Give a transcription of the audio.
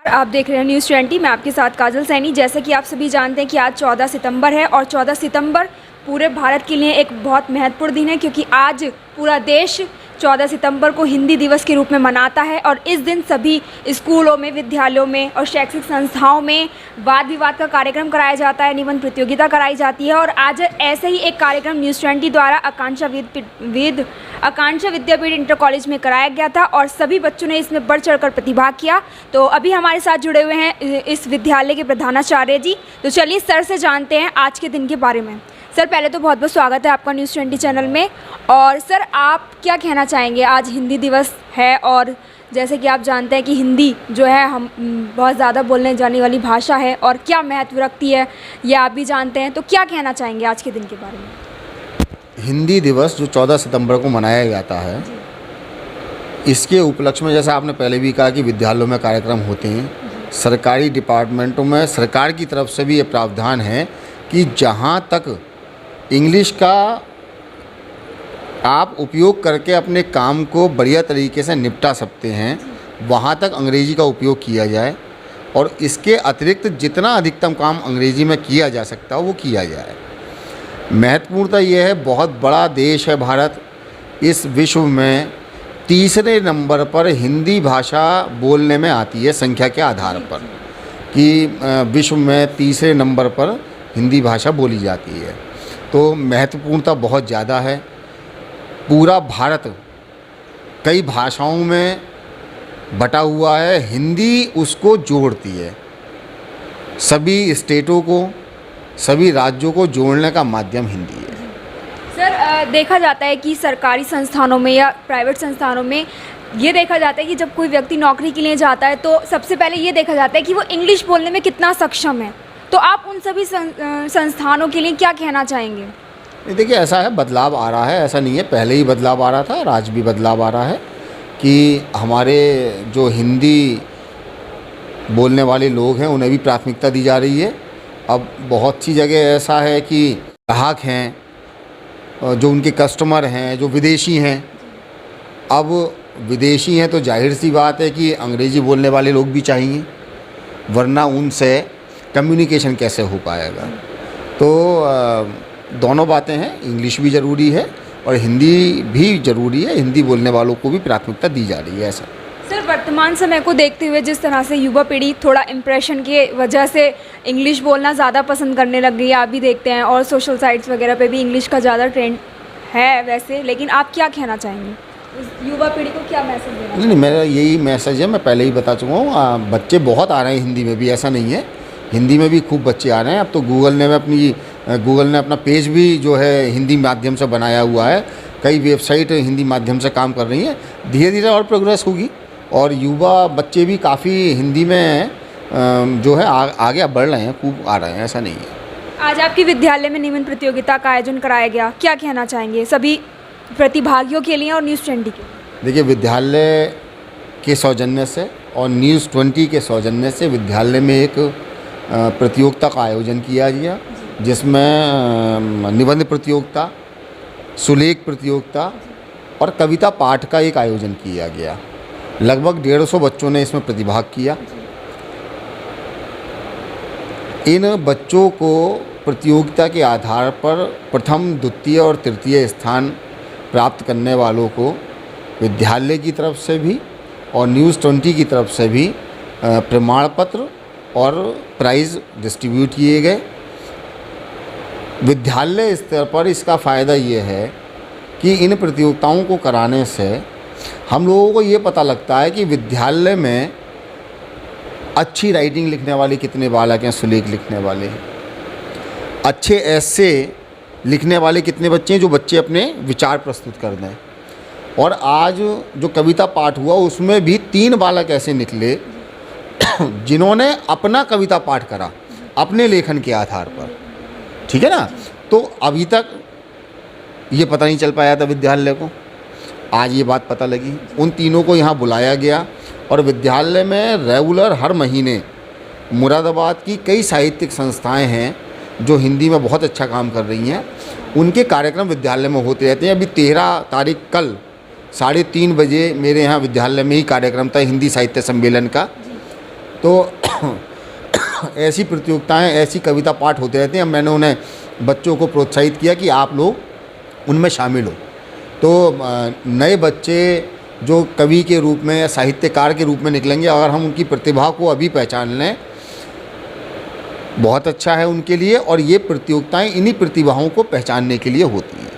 आप देख रहे हैं न्यूज़ 20। मैं आपके साथ काजल सैनी। जैसे कि आप सभी जानते हैं कि आज 14 सितंबर है और 14 सितंबर पूरे भारत के लिए एक बहुत महत्वपूर्ण दिन है, क्योंकि आज पूरा देश 14 सितंबर को हिंदी दिवस के रूप में मनाता है। और इस दिन सभी स्कूलों में, विद्यालयों में और शैक्षिक संस्थाओं में वाद विवाद का कार्यक्रम कराया जाता है, निबंध प्रतियोगिता कराई जाती है। और आज ऐसे ही एक कार्यक्रम न्यूज़ 20 द्वारा आकांक्षा विद्यापीठ इंटर कॉलेज में कराया गया था और सभी बच्चों ने इसमें बढ़ चढ़कर प्रतिभाग किया। तो अभी हमारे साथ जुड़े हुए हैं इस विद्यालय के प्रधानाचार्य जी। तो चलिए सर से जानते हैं आज के दिन के बारे में। सर, पहले तो बहुत बहुत स्वागत है आपका न्यूज़ 20 चैनल में। और सर, आप क्या कहना चाहेंगे? आज हिंदी दिवस है और जैसे कि आप जानते हैं कि हिंदी जो है हम बहुत ज़्यादा बोलने जाने वाली भाषा है और क्या महत्व रखती है ये आप भी जानते हैं। तो क्या कहना चाहेंगे आज के दिन के बारे में? हिंदी दिवस जो 14 सितंबर को मनाया जाता है, इसके उपलक्ष्य में, जैसा आपने पहले भी कहा कि विद्यालयों में कार्यक्रम होते हैं, सरकारी डिपार्टमेंटों में सरकार की तरफ से भी ये प्रावधान है कि जहाँ तक इंग्लिश का आप उपयोग करके अपने काम को बढ़िया तरीके से निपटा सकते हैं, वहाँ तक अंग्रेज़ी का उपयोग किया जाए और इसके अतिरिक्त जितना अधिकतम काम अंग्रेज़ी में किया जा सकता है वो किया जाए। महत्वपूर्णता ये है, बहुत बड़ा देश है भारत। इस विश्व में तीसरे नंबर पर हिंदी भाषा बोलने में आती है संख्या के आधार पर, कि विश्व में तीसरे नंबर पर हिंदी भाषा बोली जाती है। तो महत्वपूर्णता बहुत ज़्यादा है। पूरा भारत कई भाषाओं में बटा हुआ है, हिंदी उसको जोड़ती है। सभी स्टेटों को, सभी राज्यों को जोड़ने का माध्यम हिंदी है। सर, देखा जाता है कि सरकारी संस्थानों में या प्राइवेट संस्थानों में ये देखा जाता है कि जब कोई व्यक्ति नौकरी के लिए जाता है तो सबसे पहले ये देखा जाता है कि वो इंग्लिश बोलने में कितना सक्षम है। तो आप उन सभी संस्थानों के लिए क्या कहना चाहेंगे? देखिए, ऐसा है, बदलाव आ रहा है, ऐसा नहीं है, पहले ही बदलाव आ रहा था और आज भी बदलाव आ रहा है कि हमारे जो हिंदी बोलने वाले लोग हैं उन्हें भी प्राथमिकता दी जा रही है। अब बहुत सी जगह ऐसा है कि ग्राहक हैं, जो उनके कस्टमर हैं, जो विदेशी हैं। अब विदेशी हैं तो जाहिर सी बात है कि अंग्रेज़ी बोलने वाले लोग भी चाहिए, वरना उनसे कम्युनिकेशन कैसे हो पाएगा। तो दोनों बातें हैं, इंग्लिश भी ज़रूरी है और हिंदी भी ज़रूरी है। हिंदी बोलने वालों को भी प्राथमिकता दी जा रही है। ऐसा सर, वर्तमान समय को देखते हुए जिस तरह से युवा पीढ़ी थोड़ा इम्प्रेशन के वजह से इंग्लिश बोलना ज़्यादा पसंद करने लग गई है, आप भी देखते हैं, और सोशल साइट्स वगैरह पे भी इंग्लिश का ज़्यादा ट्रेंड है वैसे, लेकिन आप क्या कहना चाहेंगे? युवा पीढ़ी को क्या मैसेज देना? नहीं, मेरा यही मैसेज है, मैं पहले ही बता चुका हूँ। बच्चे बहुत आ रहे हैं हिंदी में भी, ऐसा नहीं है, हिंदी में भी खूब बच्चे आ रहे हैं। अब तो गूगल ने अपना पेज भी जो है हिंदी माध्यम से बनाया हुआ है। कई वेबसाइट हिंदी माध्यम से काम कर रही हैं। धीरे धीरे और प्रोग्रेस होगी और युवा बच्चे भी काफ़ी हिंदी में जो है आगे बढ़ रहे हैं, खूब आ रहे हैं, ऐसा नहीं है। आज आपके विद्यालय में निबंध प्रतियोगिता का आयोजन कराया गया, क्या कहना चाहेंगे सभी प्रतिभागियों के लिए और न्यूज़ 20 के? देखिए, विद्यालय के सौजन्य से और न्यूज़ 20 के सौजन्य से विद्यालय में एक प्रतियोगिता का आयोजन किया गया, जिसमें निबंध प्रतियोगिता, सुलेख प्रतियोगिता और कविता पाठ का एक आयोजन किया गया। लगभग 150 बच्चों ने इसमें प्रतिभाग किया। इन बच्चों को प्रतियोगिता के आधार पर प्रथम, द्वितीय और तृतीय स्थान प्राप्त करने वालों को विद्यालय की तरफ से भी और न्यूज़ 20 की तरफ से भी प्रमाण पत्र और प्राइज़ डिस्ट्रीब्यूट किए गए। विद्यालय स्तर पर इसका फ़ायदा ये है कि इन प्रतियोगिताओं को कराने से हम लोगों को ये पता लगता है कि विद्यालय में अच्छी राइटिंग लिखने वाले कितने बालक हैं, सुलेख लिखने वाले हैं, अच्छे ऐसे लिखने वाले कितने बच्चे हैं जो बच्चे अपने विचार प्रस्तुत कर दें। और आज जो कविता पाठ हुआ उसमें भी 3 बालक ऐसे निकले जिन्होंने अपना कविता पाठ करा अपने लेखन के आधार पर, ठीक है ना। तो अभी तक ये पता नहीं चल पाया था विद्यालय को, आज ये बात पता लगी। उन तीनों को यहाँ बुलाया गया और विद्यालय में रेगुलर हर महीने मुरादाबाद की कई साहित्यिक संस्थाएं हैं जो हिंदी में बहुत अच्छा काम कर रही हैं, उनके कार्यक्रम विद्यालय में होते रहते हैं। अभी 13 तारीख कल 3:30 बजे मेरे यहाँ विद्यालय में ही कार्यक्रम था हिंदी साहित्य सम्मेलन का। तो ऐसी प्रतियोगिताएं, ऐसी कविता पाठ होते रहते हैं। मैंने उन्हें बच्चों को प्रोत्साहित किया कि आप लोग उनमें शामिल हो। तो नए बच्चे जो कवि के रूप में या साहित्यकार के रूप में निकलेंगे, अगर हम उनकी प्रतिभा को अभी पहचान लें, बहुत अच्छा है उनके लिए। और ये प्रतियोगिताएं इन्हीं प्रतिभाओं को पहचानने के लिए होती हैं।